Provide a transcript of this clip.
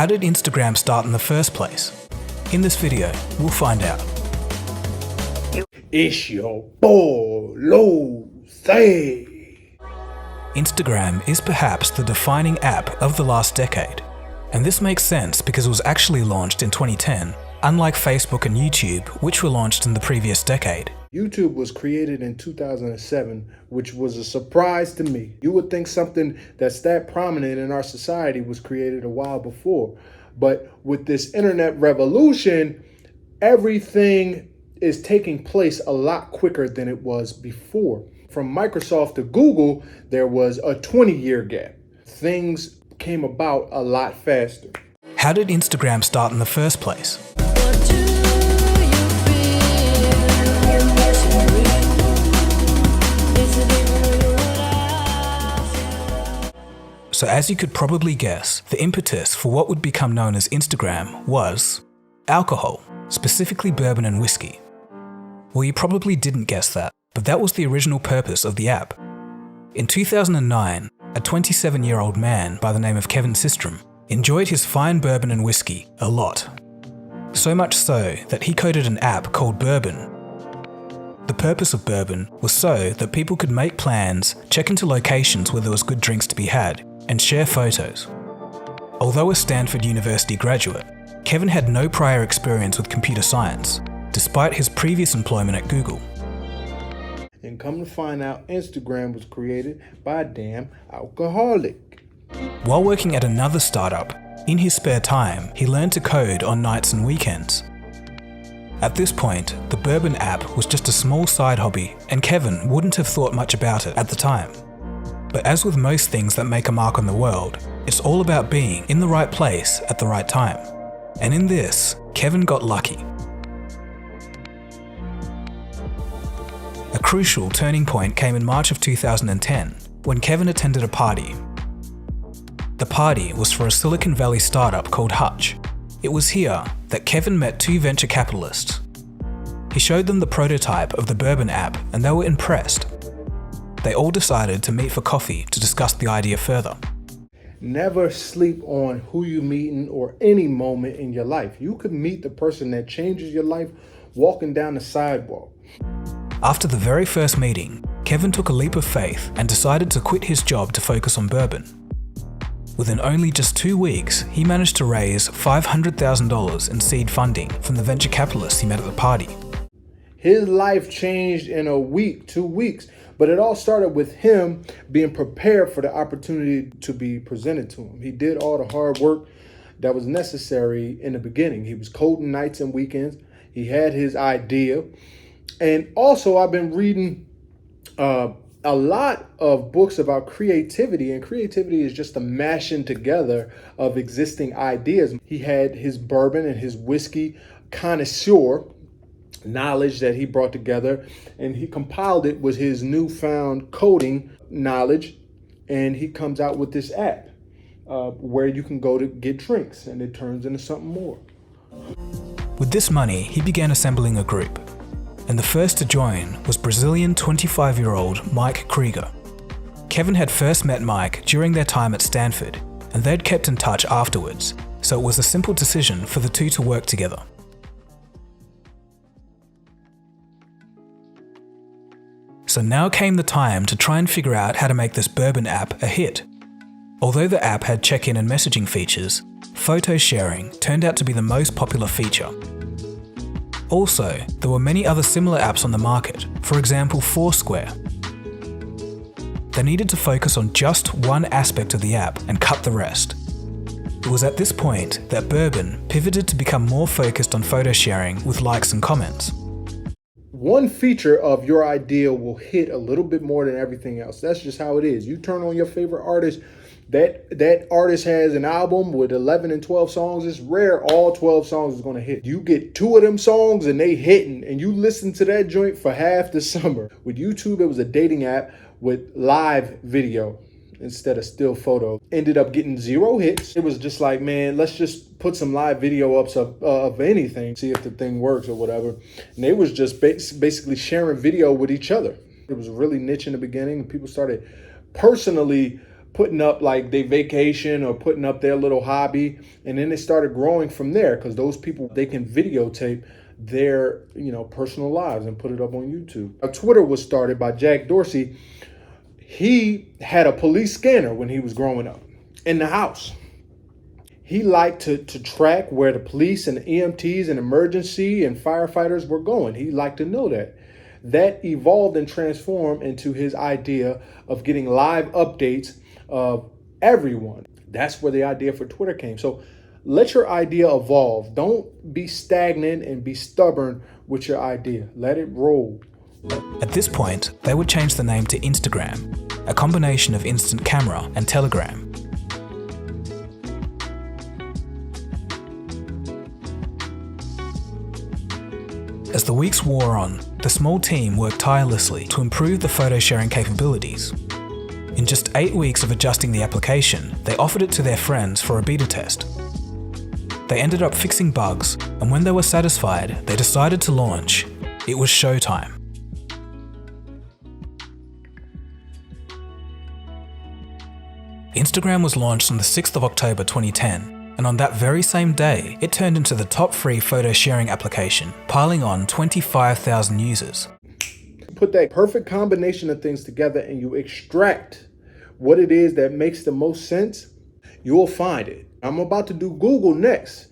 How did Instagram start in the first place? In this video, we'll find out. It's your boy, Lose. Instagram is perhaps the defining app of the last decade. And this makes sense because it was actually launched in 2010, unlike Facebook and YouTube, which were launched in the previous decade. YouTube was created in 2007, which was a surprise to me. You would think something that's that prominent in our society was created a while before. But with this internet revolution, everything is taking place a lot quicker than it was before. From Microsoft to Google, there was a 20-year gap. Things came about a lot faster. How did Instagram start in the first place? So as you could probably guess, the impetus for what would become known as Instagram was alcohol, specifically bourbon and whiskey. Well, you probably didn't guess that, but that was the original purpose of the app. In 2009, a 27-year-old man by the name of Kevin Systrom enjoyed his fine bourbon and whiskey a lot. So much so that he coded an app called Bourbon. The purpose of Bourbon was so that people could make plans, check into locations where there was good drinks to be had, and share photos. Although a Stanford University graduate, Kevin had no prior experience with computer science, despite his previous employment at Google. And come to find out, Instagram was created by a damn alcoholic. While working at another startup, in his spare time, he learned to code on nights and weekends. At this point, the Bourbon app was just a small side hobby, and Kevin wouldn't have thought much about it at the time. But as with most things that make a mark on the world, it's all about being in the right place at the right time. And in this, Kevin got lucky. A crucial turning point came in March of 2010, when Kevin attended a party. The party was for a Silicon Valley startup called Hutch. It was here that Kevin met two venture capitalists. He showed them the prototype of the Bourbon app and they were impressed. They all decided to meet for coffee to discuss the idea further. Never sleep on who you meeting or any moment in your life. You could meet the person that changes your life walking down the sidewalk. After the very first meeting, Kevin took a leap of faith and decided to quit his job to focus on Bourbon. Within only just 2 weeks, he managed to raise $500,000 in seed funding from the venture capitalists he met at the party. His life changed in a week, 2 weeks, but it all started with him being prepared for the opportunity to be presented to him. He did all the hard work that was necessary in the beginning. He was coding nights and weekends. He had his idea. And also, I've been reading a lot of books about creativity, and creativity is just the mashing together of existing ideas. He had his bourbon and his whiskey connoisseur knowledge that he brought together, and he compiled it with his newfound coding knowledge, and he comes out with this app where you can go to get drinks, and it turns into something more. With this money, he began assembling a group. And the first to join was Brazilian 25-year-old Mike Krieger. Kevin had first met Mike during their time at Stanford, and they'd kept in touch afterwards, so it was a simple decision for the two to work together. So now came the time to try and figure out how to make this Bourbon app a hit. Although the app had check-in and messaging features, photo sharing turned out to be the most popular feature. Also, there were many other similar apps on the market, for example Foursquare. They needed to focus on just one aspect of the app and cut the rest. It was at this point that Bourbon pivoted to become more focused on photo sharing with likes and comments. One feature of your idea will hit a little bit more than everything else. That's just how it is. You turn on your favorite artist, that artist has an album with 11 and 12 songs. It's rare all 12 songs is going to hit. You get 2 of them songs and they hitting, and you listen to that joint for half the summer. With YouTube, it was a dating app with live video instead of still photo. Ended up getting 0 hits. It was just like, man, let's just put some live video ups of anything, see if the thing works or whatever. And they was just basically sharing video with each other. It was really niche in the beginning, and people started personally putting up like they vacation or putting up their little hobby, and then it started growing from there because those people, they can videotape their personal lives and put it up on YouTube. Twitter was started by Jack Dorsey. He had a police scanner when he was growing up in the house. He liked to track where the police and the EMTs and emergency and firefighters were going. He liked to know that. That evolved and transformed into his idea of getting live updates of everyone. That's where the idea for Twitter came. So let your idea evolve. Don't be stagnant and be stubborn with your idea. Let it roll. At this point, they would change the name to Instagram, a combination of instant camera and Telegram. As the weeks wore on, the small team worked tirelessly to improve the photo sharing capabilities. In just 8 weeks of adjusting the application, they offered it to their friends for a beta test. They ended up fixing bugs, and when they were satisfied, they decided to launch. It was showtime. Instagram was launched on the 6th of October 2010. And on that very same day, it turned into the top free photo sharing application, piling on 25,000 users. Put that perfect combination of things together and you extract what it is that makes the most sense, you'll find it. I'm about to do Google next.